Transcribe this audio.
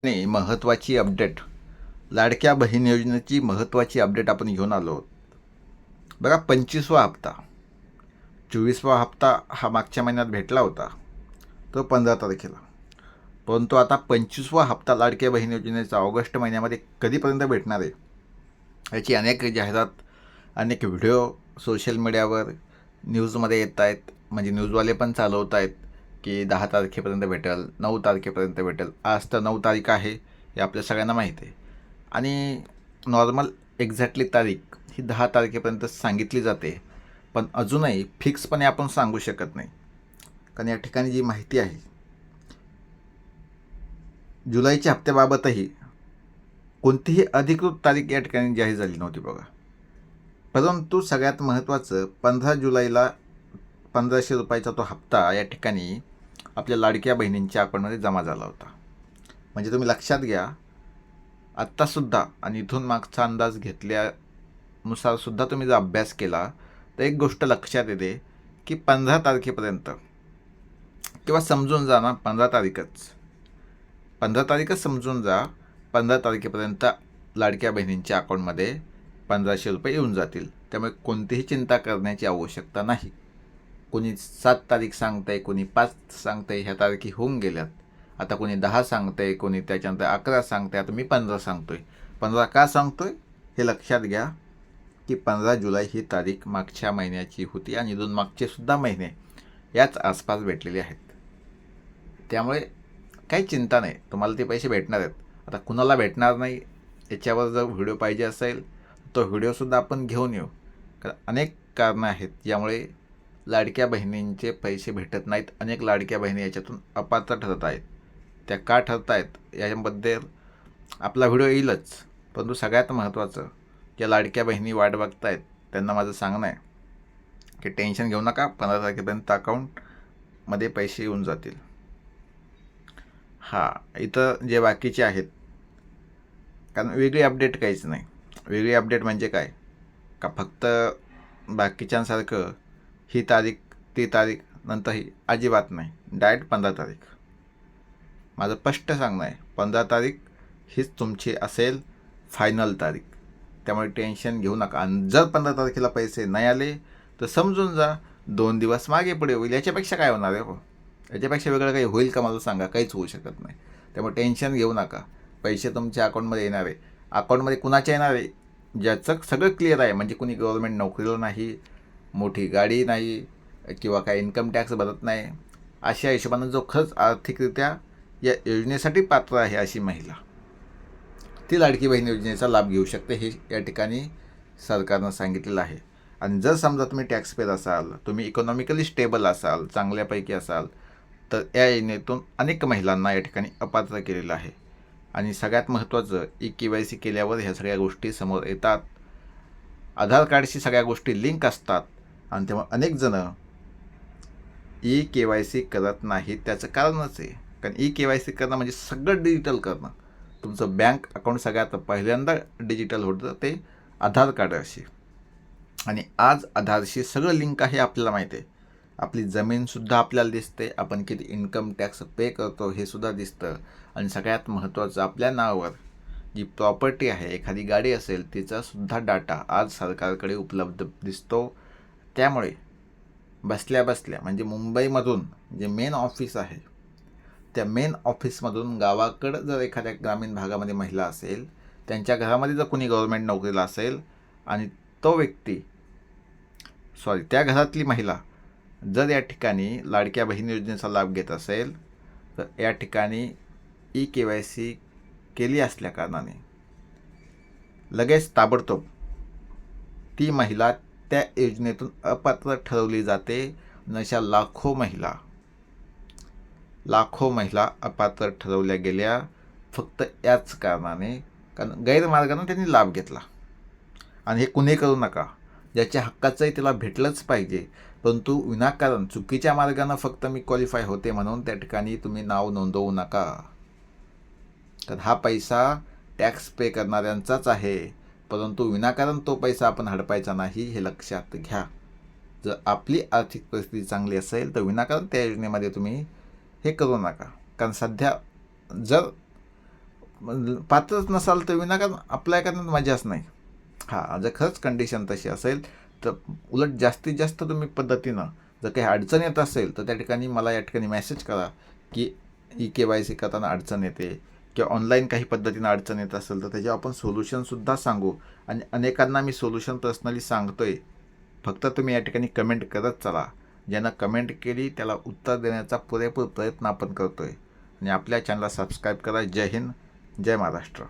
नाही, महत्त्वाची अपडेट. लाडक्या बहीण योजनेची महत्त्वाची अपडेट आपण घेऊन आलो आहोत. बघा, 25वा हप्ता, 24वा हप्ता हा मागच्या महिन्यात भेटला होता, तो 15 तारखेला. परंतु आता 25वा हप्ता लाडक्या बहीण योजनेचा ऑगस्ट महिन्यामध्ये कधीपर्यंत भेटणार आहे, याची अनेक जाहिरात, अनेक व्हिडिओ सोशल मीडियावर न्यूजमध्ये येत आहेत. म्हणजे न्यूजवाले पण चालवत आहेत की 10 तारखेपर्यंत भेटेल, 9 तारखेपर्यंत भेटेल. आज तर 9 तारीख आहे, हे आपल्या सगळ्यांना माहीत आहे. आणि नॉर्मल एक्झॅक्टली तारीख ही 10 तारखेपर्यंत सांगितली जाते, पण अजूनही फिक्सपणे आपण सांगू शकत नाही. कारण या ठिकाणी जी माहिती आहे, जुलैच्या हप्त्याबाबतही कोणतीही अधिकृत तारीख या ठिकाणी जाहीर झाली नव्हती बघा. परंतु सगळ्यात महत्त्वाचं, 15 जुलैला 1500 रुपयाचा तो हप्ता या ठिकाणी आपल्या लाडक्या बहिणींच्या अकाउंटमध्ये जमा झाला होता. म्हणजे तुम्ही लक्षात घ्या, आत्तासुद्धा आणि इथून मागचा अंदाज घेतल्यानुसारसुद्धा तुम्ही जर अभ्यास केला तर एक गोष्ट लक्षात येते की 15 तारखेपर्यंत, किंवा समजून जा ना 15 तारीखच समजून जा, 15 तारखेपर्यंत लाडक्या बहिणींच्या अकाउंटमध्ये 1500 रुपये येऊन जातील. त्यामुळे कोणतीही चिंता करण्याची आवश्यकता नाही. कोणी 7 तारीख सांगतंय, कोणी 5 सांगतंय, ह्या तारखी होऊन गेल्यात. आता कोणी 10 सांगतंय, कोणी त्याच्यानंतर 11 सांगतंय, आता मी 15 सांगतोय. 15 का सांगतोय हे लक्षात घ्या की 15 जुलै ही तारीख मागच्या महिन्याची होती आणि इथून मागचेसुद्धा महिने याच आसपास भेटलेले आहेत. त्यामुळे काही चिंता नाही, तुम्हाला ते पैसे भेटणार आहेत. आता कुणाला भेटणार नाही याच्यावर जर व्हिडिओ पाहिजे असेल तो व्हिडिओसुद्धा आपण घेऊन येऊ. कारण अनेक कारणं आहेत ज्यामुळे लाडक्या बहिणींचे पैसे भेटत नाहीत. अनेक लाडक्या बहिणी याच्यातून अपात्र ठरत आहेत. त्या का ठरत आहेत याच्याबद्दल आपला व्हिडिओ येईलच. परंतु सगळ्यात महत्त्वाचं, ज्या लाडक्या बहिणी वाट बघत आहेत त्यांना माझं सांगणं आहे की टेन्शन घेऊ नका, 15 तारखेपर्यंत अकाउंटमध्ये पैसे येऊन जातील. इथं जे बाकीचे आहेत, कारण वेगळी अपडेट काहीच नाही. वेगळी अपडेट म्हणजे काय, का फक्त बाकीच्यांसारखं ही तारीख ती तारीख नंतर ही अजिबात नाही. डायरेक्ट 15 तारीख. माझं स्पष्ट सांगणं आहे, 15 तारीख हीच तुमची असेल फायनल तारीख. त्यामुळे टेन्शन घेऊ नका. आणि जर 15 तारखेला पैसे नाही आले तर समजून जा 2 दिवस मागे पुढे होईल. याच्यापेक्षा काय होणार आहे? हो, याच्यापेक्षा वेगळं काही होईल का मला सांगा? काहीच होऊ शकत नाही. त्यामुळे टेन्शन घेऊ नका. पैसे तुमच्या अकाउंटमध्ये येणार आहे. अकाउंटमध्ये कुणाच्या येणार आहे? ज्याचं सगळं क्लिअर आहे, म्हणजे कुणी गव्हर्नमेंट नोकरीला नाही, मोठी गाडी नाही, किंवा काही इन्कम टॅक्स भरत नाही, अशा हिशोबानं जो खरंच आर्थिकरित्या या योजनेसाठी पात्र आहे अशी महिला, ती लाडकी बहीण योजनेचा लाभ घेऊ शकते, हे या ठिकाणी सरकारनं सांगितलेलं आहे. आणि जर समजा तुम्ही टॅक्स पेअर असाल, तुम्ही इकॉनॉमिकली स्टेबल असाल, चांगल्यापैकी असाल, तर या योजनेतून अनेक महिलांना या ठिकाणी अपात्र केलेलं आहे. आणि सगळ्यात महत्त्वाचं, KYC केल्यावर ह्या सगळ्या गोष्टी समोर येतात. आधार कार्डशी सगळ्या गोष्टी लिंक असतात. आणि तेव्हा अनेक जणं KYC करत नाहीत. त्याचं कारणच आहे, कारण KYC करणं म्हणजे सगळं डिजिटल करणं. तुमचं बँक अकाउंट सगळ्यात पहिल्यांदा डिजिटल होतं ते आधार कार्डाशी. आणि आज आधारशी सगळं लिंक आहे, आपल्याला माहिती आहे. आपली जमीनसुद्धा आपल्याला दिसते, आपण किती इन्कम टॅक्स पे करतो हे सुद्धा दिसतं. आणि सगळ्यात महत्त्वाचं, आपल्या नावावर जी प्रॉपर्टी आहे, एखादी गाडी असेल, तिचासुद्धा डाटा आज सरकारकडे उपलब्ध दिसतो. त्यामुळे बसल्या बसल्या, म्हणजे मुंबईमधून जे मेन ऑफिस आहे, त्या मेन ऑफिसमधून गावाकडं जर एखाद्या ग्रामीण भागामध्ये महिला असेल, त्यांच्या घरामध्ये जर कोणी गव्हर्नमेंट नोकरीला असेल आणि तो व्यक्ती त्या घरातली महिला जर या ठिकाणी लाडक्या बहीण योजनेचा लाभ घेत असेल, तर या ठिकाणी KYC केली असल्या कारणाने लगेच ताबडतोब ती महिला त्या योजनेतून अपात्र ठरवली जाते. अशा लाखो महिला अपात्र ठरवल्या गेल्या फक्त याच कारणाने, कारण गैरमार्गाने त्यांनी लाभ घेतला. आणि हे कुणी करू नका. ज्याच्या हक्काचंही त्याला भेटलंच पाहिजे, परंतु विनाकारण चुकीच्या मार्गानं फक्त मी क्वालिफाय होते म्हणून त्या ठिकाणी तुम्ही नाव नोंदवू नका. तर हा पैसा टॅक्स पे करणाऱ्यांचाच आहे, परंतु विनाकारण तो पैसा आपण हडपायचा नाही, हे लक्षात घ्या. जर आपली आर्थिक परिस्थिती चांगली असेल तर विनाकारण त्या योजनेमध्ये तुम्ही हे करू नका. कारण सध्या जर पात्रच नसाल तर विनाकारण अप्लाय करण्यात मजाच नाही. हां, जर खरंच कंडिशन तशी असेल तर उलट जास्तीत जास्त तुम्ही पद्धतीनं जर काही अडचण येत असेल तर त्या ठिकाणी मला या ठिकाणी मेसेज करा की KYC करताना अडचण येते किंवा ऑनलाईन काही पद्धतीनं अडचण येत असेल तर त्याच्यावर आपण सोल्युशनसुद्धा सांगू. आणि अनेकांना मी सोल्युशन पर्सनली सांगतो आहे. फक्त तुम्ही या ठिकाणी कमेंट करत चला. ज्यानं कमेंट केली त्याला उत्तर देण्याचा पुरेपूर प्रयत्न आपण करतो आहे. आणि आपल्या चॅनलला सबस्क्राईब करा. जय हिंद, जय महाराष्ट्र.